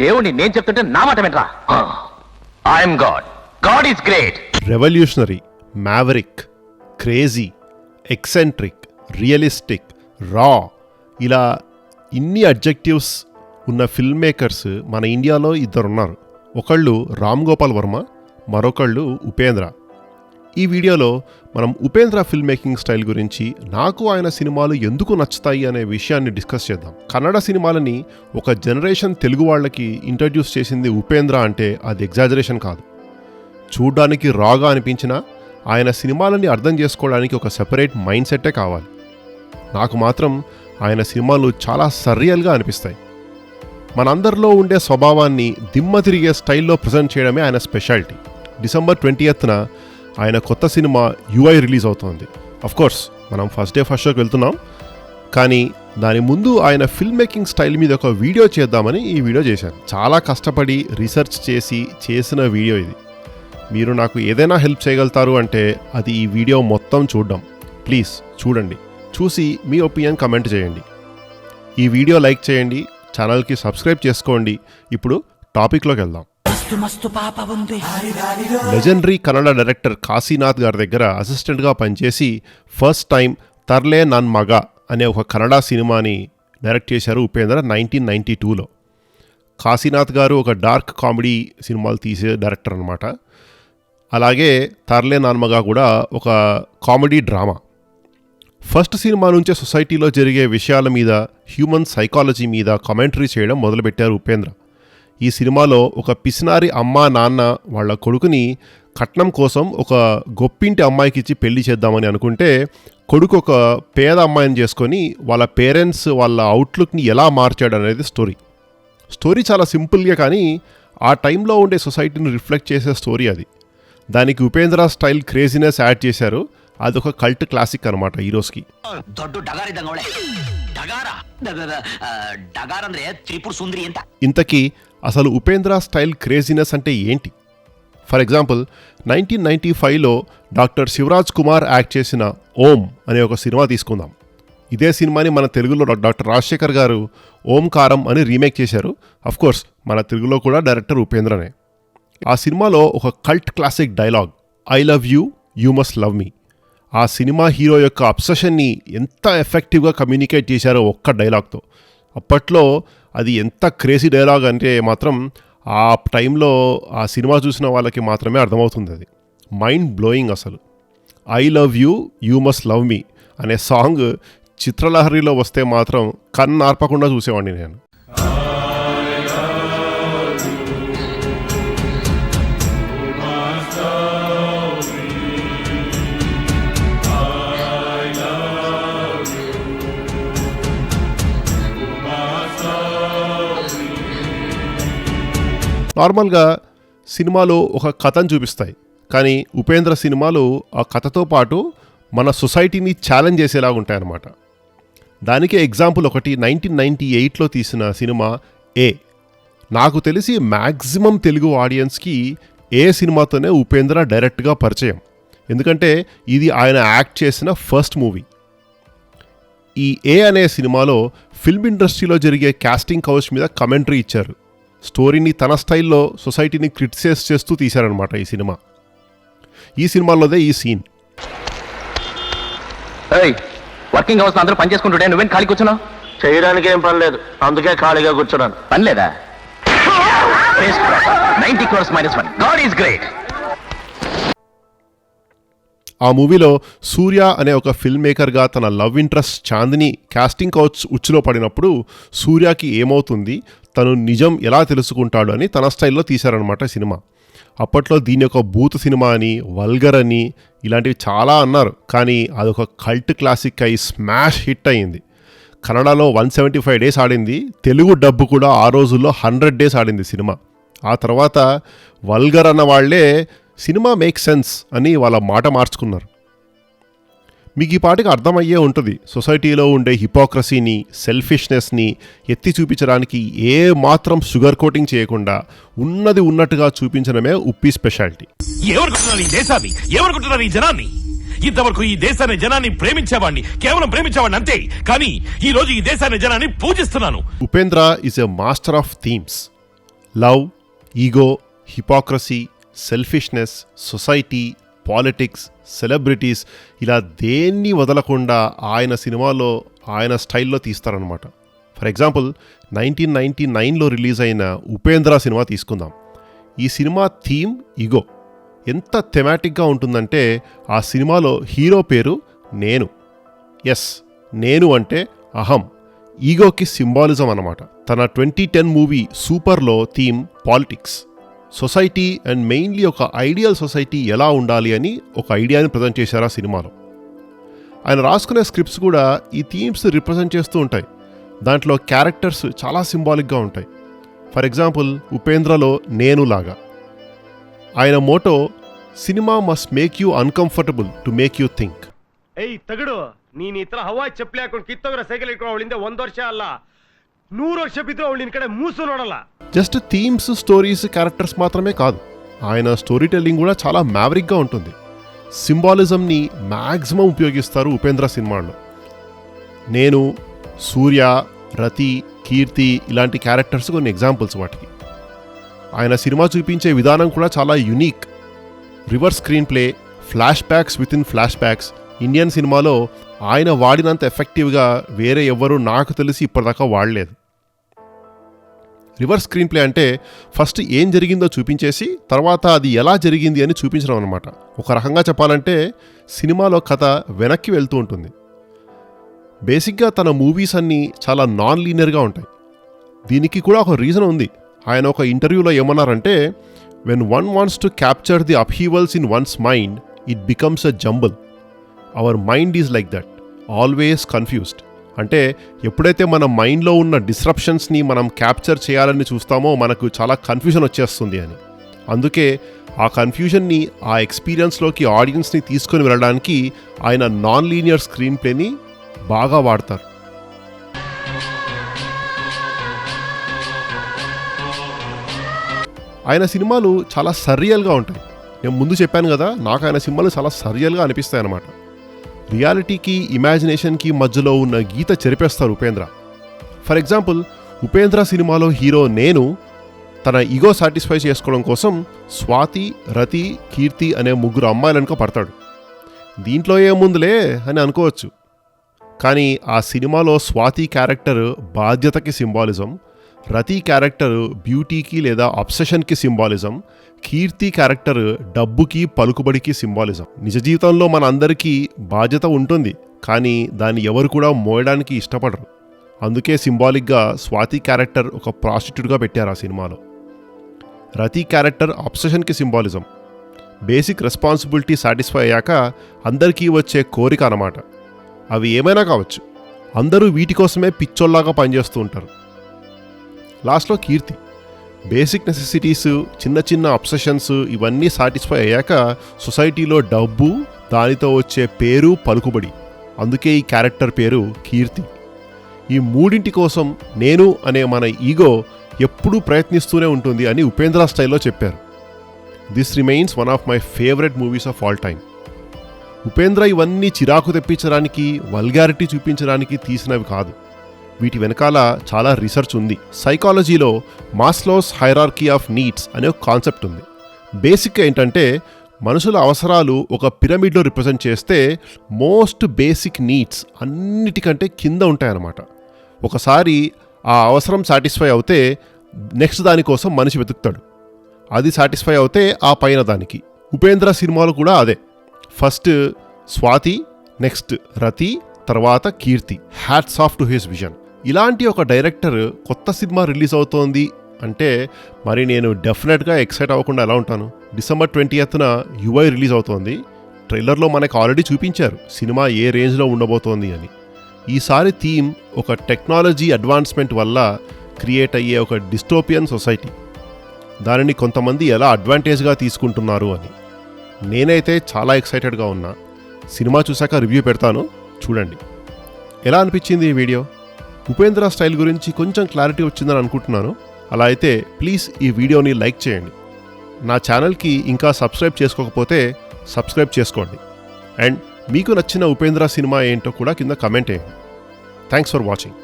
దేవుణ్ణి నేను చెప్తుంటే నా మాట వినరా? I'm God. God is great. Revolutionary, maverick, crazy, eccentric, realistic, రా, ఇలా ఇన్ని అడ్జెక్టివ్స్ ఉన్న ఫిల్మ్ మేకర్స్ మన ఇండియాలో ఇద్దరున్నారు. ఒకళ్ళు రామ్ గోపాల్ వర్మ, మరొకళ్ళు ఉపేంద్ర. ఈ వీడియోలో మనం ఉపేంద్ర ఫిల్మ్ మేకింగ్ స్టైల్ గురించి, నాకు ఆయన సినిమాలు ఎందుకు నచ్చుతాయి అనే విషయాన్ని డిస్కస్ చేద్దాం. కన్నడ సినిమాలని ఒక జనరేషన్ తెలుగు వాళ్ళకి ఇంట్రడ్యూస్ చేసింది ఉపేంద్ర అంటే అది ఎగ్జాజరేషన్ కాదు. చూడ్డానికి రాగా అనిపించినా ఆయన సినిమాలని అర్థం చేసుకోవడానికి ఒక సెపరేట్ మైండ్ సెట్టే కావాలి. నాకు మాత్రం ఆయన సినిమాలు చాలా సర్రియల్గా అనిపిస్తాయి. మనందరిలో ఉండే స్వభావాన్ని దిమ్మ తిరిగే స్టైల్లో ప్రజెంట్ చేయడమే ఆయన స్పెషాలిటీ. December 20th ఆయన కొత్త సినిమా UI రిలీజ్ అవుతోంది. అఫ్కోర్స్ మనం ఫస్ట్ డే ఫస్ట్ షోకి వెళ్తున్నాం, కానీ దాని ముందు ఆయన ఫిల్మ్ మేకింగ్ స్టైల్ మీద ఒక వీడియో చేద్దామని ఈ వీడియో చేశాను. చాలా కష్టపడి రీసెర్చ్ చేసిన వీడియో ఇది. మీరు నాకు ఏదైనా హెల్ప్ చేయగలుగుతారు అంటే అది ఈ వీడియో మొత్తం చూడడం. ప్లీజ్ చూడండి, చూసి మీ ఒపీనియన్ కమెంట్ చేయండి. ఈ వీడియో లైక్ చేయండి, ఛానల్కి సబ్స్క్రైబ్ చేసుకోండి. ఇప్పుడు టాపిక్లోకి వెళ్దాం. లెజెండరీ కన్నడ డైరెక్టర్ కాశీనాథ్ గారి దగ్గర అసిస్టెంట్గా పనిచేసి ఫస్ట్ టైం తర్లే నన్ మగ అనే ఒక కన్నడ సినిమాని డైరెక్ట్ చేశారు ఉపేంద్ర 1992లో. కాశీనాథ్ గారు ఒక డార్క్ కామెడీ సినిమాలు తీసే డైరెక్టర్ అనమాట. అలాగే తర్లే నన్ మగ కూడా ఒక కామెడీ డ్రామా. ఫస్ట్ సినిమా నుంచే సొసైటీలో జరిగే విషయాల మీద, హ్యూమన్ సైకాలజీ మీద కామెంటరీ చేయడం మొదలుపెట్టారు ఉపేంద్ర. ఈ సినిమాలో ఒక పిసినారి అమ్మా నాన్న వాళ్ళ కొడుకుని కట్నం కోసం ఒక గొప్పింటి అమ్మాయికి ఇచ్చి పెళ్లి చేద్దామని అనుకుంటే, కొడుకు ఒక పేద అమ్మాయిని చేసుకొని వాళ్ళ పేరెంట్స్ వాళ్ళ అవుట్లుక్ని ఎలా మార్చాడు అనేది స్టోరీ చాలా సింపుల్గా, కానీ ఆ టైంలో ఉండే సొసైటీని రిఫ్లెక్ట్ చేసే స్టోరీ అది. దానికి ఉపేంద్ర స్టైల్ క్రేజీనెస్ యాడ్ చేశారు. అదొక కల్ట్ క్లాసిక్ అనమాట ఈ రోజుకి. ఇంతకీ అసలు ఉపేంద్ర స్టైల్ క్రేజీనెస్ అంటే ఏంటి? ఫర్ ఎగ్జాంపుల్ 1995లో డాక్టర్ శివరాజ్ కుమార్ యాక్ట్ చేసిన ఓం అనే ఒక సినిమా తీసుకుందాం. ఇదే సినిమాని మన తెలుగులో డాక్టర్ రాజశేఖర్ గారు ఓంకారం అని రీమేక్ చేశారు. అఫ్కోర్స్ మన తెలుగులో కూడా డైరెక్టర్ ఉపేంద్రనే. ఆ సినిమాలో ఒక cult classic dialogue, I love you, you must love మీ. ఆ సినిమా హీరో యొక్క అబ్సెషన్ని ఎంత ఎఫెక్టివ్గా కమ్యూనికేట్ చేశారో ఒక్క డైలాగ్తో. అప్పట్లో అది ఎంత క్రేజీ డైలాగ్ అంటే మాత్రం ఆ టైంలో ఆ సినిమా చూసిన వాళ్ళకి మాత్రమే అర్థమవుతుంది. అది మైండ్ బ్లోయింగ్ అసలు. I love you, you must love మీ అనే సాంగ్ చిత్రలహరిలో వస్తే మాత్రం కన్ను ఆర్పకుండా చూసేవాడిని నేను. నార్మల్గా సినిమాలో ఒక కథను చూపిస్తాయి, కానీ ఉపేంద్ర సినిమాలు ఆ కథతో పాటు మన సొసైటీని ఛాలెంజ్ చేసేలాగా ఉంటాయన్నమాట. దానికే ఎగ్జాంపుల్ ఒకటి 1998లో తీసిన సినిమా ఏ. నాకు తెలిసి మ్యాక్సిమం తెలుగు ఆడియన్స్కి ఏ సినిమాతోనే ఉపేంద్ర డైరెక్ట్గా పరిచయం, ఎందుకంటే ఇది ఆయన యాక్ట్ చేసిన ఫస్ట్ మూవీ. ఈ ఏ అనే సినిమాలో ఫిల్మ్ ఇండస్ట్రీలో జరిగే కాస్టింగ్ కౌచ్ మీద కమెంటరీ ఇచ్చారు. స్టోరీని తన స్టైల్లో సొసైటీని క్రిటిసైజ్ చేస్తూ తీశారనమాట ఈ సినిమా. ఈ సినిమాలోదే ఈ సీన్. వర్కింగ్ అవర్స్ అందరూ పని చేసుకుంటుంటే నువ్వేం ఖాళీ కూర్చున్నావు? చేయడానికి ఏం పని లేదు, అందుకే ఖాళీగా కూర్చున్నాను. పని లేదా? 90 crores -1. God is great. ఆ మూవీలో సూర్య అనే ఒక ఫిల్మ్ మేకర్గా తన love interest Chandini casting couch ఉచ్చులో పడినప్పుడు సూర్యకి ఏమవుతుంది, తను నిజం ఎలా తెలుసుకుంటాడు అని తన స్టైల్లో తీశారనమాట సినిమా. అప్పట్లో దీని ఒక బూత్ సినిమా అని, వల్గర్ అని ఇలాంటివి చాలా అన్నారు, కానీ అదొక కల్ట్ క్లాసిక్ అయి స్మాష్ హిట్ అయింది. కన్నడలో 175 days ఆడింది. తెలుగు డబ్బు కూడా ఆ రోజుల్లో 100 days ఆడింది సినిమా. ఆ తర్వాత వల్గర్ అన్న వాళ్లే సినిమా మేక్ సెన్స్ అని వాళ్ళ మాట మార్చుకున్నారు. మీకు ఈ పాటికి అర్థమయ్యే ఉంటుంది, సొసైటీలో ఉండే హిపోక్రసీని, సెల్ఫిష్నెస్ని ఎత్తి చూపించడానికి ఏ మాత్రం షుగర్ కోటింగ్ చేయకుండా ఉన్నది ఉన్నట్టుగా చూపించడమే ఉప్పి స్పెషాలిటీ. ఇంతవరకు ఈ దేశాన్ని జనాన్ని ప్రేమించేవాడిని, కేవలం ప్రేమించేవాడిని అంతే, కానీ ఈ రోజు ఈ దేశాన్ని జనాన్ని పూజిస్తున్నాను. Upendra is a master of themes. Love, ego, hypocrisy, selfishness, society, politics, celebrities ఇలా దేన్ని వదలకుండా ఆయన సినిమాలో ఆయన స్టైల్లో తీస్తారనమాట. ఫర్ ఎగ్జాంపుల్ 1999లో రిలీజ్ అయిన ఉపేంద్ర సినిమా తీసుకుందాం. ఈ సినిమా థీమ్ ఈగో. ఎంత థెమాటిక్గా ఉంటుందంటే ఆ సినిమాలో హీరో పేరు నేను. నేను అంటే అహం, ఈగోకి సింబాలిజం అన్నమాట. తన 2010 మూవీ సూపర్లో theme politics, society and mainly ఒక ఐడియల్ సొసైటీ ఎలా ఉండాలి అని ఒక ఐడియాని ప్రజెంట్ చేశారు ఆ సినిమాలో. ఆయన రాసుకునే స్క్రిప్ట్స్ కూడా ఈ థీమ్స్ రిప్రజెంట్ చేస్తూ ఉంటాయి. దాంట్లో క్యారెక్టర్స్ చాలా సింబాలిక్గా ఉంటాయి. ఫర్ ఎగ్జాంపుల్ ఉపేంద్రలో నేను లాగా ఆయన motto cinema must make you uncomfortable to make you think. ಏಯ್ ತಗಡು, ನೀನ್ ಈ ತರ ಹವಾ ಚಪ್ಪಲಿ ಹಾಕೊಂಡು ಕಿತ್ತೋಗ್ರ ಸೈಕಲ್ ಇಟ್ಕೊಂಡು ಅವಳಿಂದ 1 ವರ್ಷ ಅಲ್ಲ 100 ವರ್ಷ ಬಿದ್ರು ಅವಳು ನಿನ್ ಕಡೆ ಮೂಸು ನೋಡಲ್ಲ. జస్ట్ థీమ్స్, స్టోరీస్, క్యారెక్టర్స్ మాత్రమే కాదు, ఆయన స్టోరీ టెల్లింగ్ కూడా చాలా మ్యావరిక్గా ఉంటుంది. సింబాలిజంని మ్యాక్సిమం ఉపయోగిస్తారు ఉపేంద్ర సినిమాలో. నేను, సూర్య, రతి, కీర్తి ఇలాంటి క్యారెక్టర్స్ కొన్ని ఎగ్జాంపుల్స్ వాటికి. ఆయన సినిమా చూపించే విధానం కూడా చాలా unique. Reverse screen play, flash backs with in flash backs Indian సినిమాలో ఆయన వాడినంత ఎఫెక్టివ్గా వేరే ఎవ్వరూ నాకు తెలిసి ఇప్పటిదాకా వాడలేదు. రివర్స్ స్క్రీన్ ప్లే అంటే ఫస్ట్ ఏం జరిగిందో చూపించేసి తర్వాత అది ఎలా జరిగింది అని చూపించడం అనమాట. ఒక రకంగా చెప్పాలంటే సినిమాలో కథ వెనక్కి వెళ్తూ ఉంటుంది. బేసిక్గా తన మూవీస్ అన్నీ చాలా నాన్ లీనియర్గా ఉంటాయి. దీనికి కూడా ఒక రీజన్ ఉంది. ఆయన ఒక ఇంటర్వ్యూలో ఏమన్నారంటే, when one wants to capture the అప్హీవల్స్ in once mind it becomes a jumble. Our mind is like that, always confused. అంటే ఎప్పుడైతే మన మైండ్లో ఉన్న డిస్రప్షన్స్ని మనం క్యాప్చర్ చేయాలని చూస్తామో మనకు చాలా కన్ఫ్యూజన్ వచ్చేస్తుంది అని. అందుకే ఆ కన్ఫ్యూజన్ని, ఆ ఎక్స్పీరియన్స్లోకి ఆడియన్స్ని తీసుకొని వెళ్ళడానికి ఆయన నాన్ లీనియర్ స్క్రీన్ ప్లేని బాగా వాడతారు. ఆయన సినిమాలు చాలా సర్రియల్గా ఉంటాయి. నేను ముందు చెప్పాను కదా, నాకు ఆయన సినిమాలు చాలా సర్రియల్గా అనిపిస్తాయి అన్నమాట. రియాలిటీకి, ఇమాజినేషన్కి మధ్యలో ఉన్న గీత చెరిపేస్తారు ఉపేంద్ర. ఫర్ ఎగ్జాంపుల్ ఉపేంద్ర సినిమాలో హీరో నేను తన ఈగో సాటిస్ఫై చేసుకోవడం కోసం స్వాతి, రతి, కీర్తి అనే 3 అమ్మాయిలనుకో పడతాడు. దీంట్లో ఏముందులే అని అనుకోవచ్చు. కానీ ఆ సినిమాలో స్వాతి క్యారెక్టర్ బాధ్యతకి సింబాలిజం, రతి క్యారెక్టర్ బ్యూటీకి లేదా అబ్సెషన్కి సింబాలిజం, కీర్తి క్యారెక్టర్ డబ్బుకి, పలుకుబడికి సింబాలిజం. నిజ జీవితంలో మన అందరికీ బాధ్యత ఉంటుంది, కానీ దాన్ని ఎవరు కూడా మోయడానికి ఇష్టపడరు. అందుకే సింబాలిక్గా స్వాతి క్యారెక్టర్ ఒక ప్రాస్టిట్యూట్గా పెట్టారు ఆ సినిమాలో. రతి క్యారెక్టర్ అబ్సెషన్కి సింబాలిజం. బేసిక్ రెస్పాన్సిబిలిటీ సాటిస్ఫై అయ్యాక అందరికీ వచ్చే కోరిక అన్నమాట. అవి ఏమైనా కావచ్చు, అందరూ వీటి కోసమే పిచ్చోల్లాగా పనిచేస్తూ ఉంటారు. లాస్ట్లో కీర్తి బేసిక్ నెసెసిటీస్, చిన్న చిన్న అబ్సెషన్స్ ఇవన్నీ సాటిస్ఫై అయ్యాక సొసైటీలో డబ్బు, దానితో వచ్చే పేరు, పలుకుబడి. అందుకే ఈ క్యారెక్టర్ పేరు కీర్తి. ఈ మూడింటి కోసం నేను అనే మన ఈగో ఎప్పుడూ ప్రయత్నిస్తూనే ఉంటుంది అని ఉపేంద్ర స్టైల్లో చెప్పారు. This remains one of my favourite movies of all time. Upendra ఇవన్నీ చిరాకు తెప్పించడానికి, వల్గారిటీ చూపించడానికి తీసినవి కాదు. వీటి వెనకాల చాలా రీసెర్చ్ ఉంది. సైకాలజీలో మాస్లోస్ హైరార్కీ ఆఫ్ నీడ్స్ అనే ఒక కాన్సెప్ట్ ఉంది. బేసిక్గా ఏంటంటే మనుషుల అవసరాలు ఒక పిరమిడ్లో రిప్రజెంట్ చేస్తే మోస్ట్ బేసిక్ నీడ్స్ అన్నిటికంటే కింద ఉంటాయన్నమాట. ఒకసారి ఆ అవసరం సాటిస్ఫై అవుతే నెక్స్ట్ దానికోసం మనిషి వెతుకుతాడు. అది సాటిస్ఫై అవుతే ఆ పైన దానికి. ఉపేంద్ర సినిమాలు కూడా అదే. ఫస్ట్ స్వాతి, నెక్స్ట్ రతి, తర్వాత Keerthi. Hats off to his vision. ఇలాంటి ఒక డైరెక్టర్ కొత్త సినిమా రిలీజ్ అవుతోంది అంటే మరి నేను డెఫినెట్గా ఎక్సైట్ అవ్వకుండా ఎలా ఉంటాను. December 20th యుఐ రిలీజ్ అవుతోంది. ట్రైలర్లో మనకు ఆల్రెడీ చూపించారు సినిమా ఏ రేంజ్లో ఉండబోతోంది అని. ఈసారి థీమ్ ఒక టెక్నాలజీ అడ్వాన్స్మెంట్ వల్ల క్రియేట్ అయ్యే ఒక డిస్టోపియన్ సొసైటీ. దానిని కొంతమంది ఎలా అడ్వాంటేజ్గా తీసుకుంటున్నారు అని. నేనైతే చాలా ఎక్సైటెడ్గా ఉన్నా. సినిమా చూశాక రివ్యూ పెడతాను, చూడండి. ఎలా అనిపించింది ఈ వీడియో? ఉపేంద్ర స్టైల్ గురించి కొంచెం క్లారిటీ వచ్చిందని అనుకుంటున్నాను. అలా అయితే ప్లీజ్ ఈ వీడియోని లైక్ చేయండి. నా ఛానల్కి ఇంకా సబ్స్క్రైబ్ చేసుకోకపోతే సబ్స్క్రైబ్ చేసుకోండి. అండ్ మీకు నచ్చిన ఉపేంద్ర సినిమా ఏంటో కూడా కింద కమెంట్ చేయండి. Thanks for watching.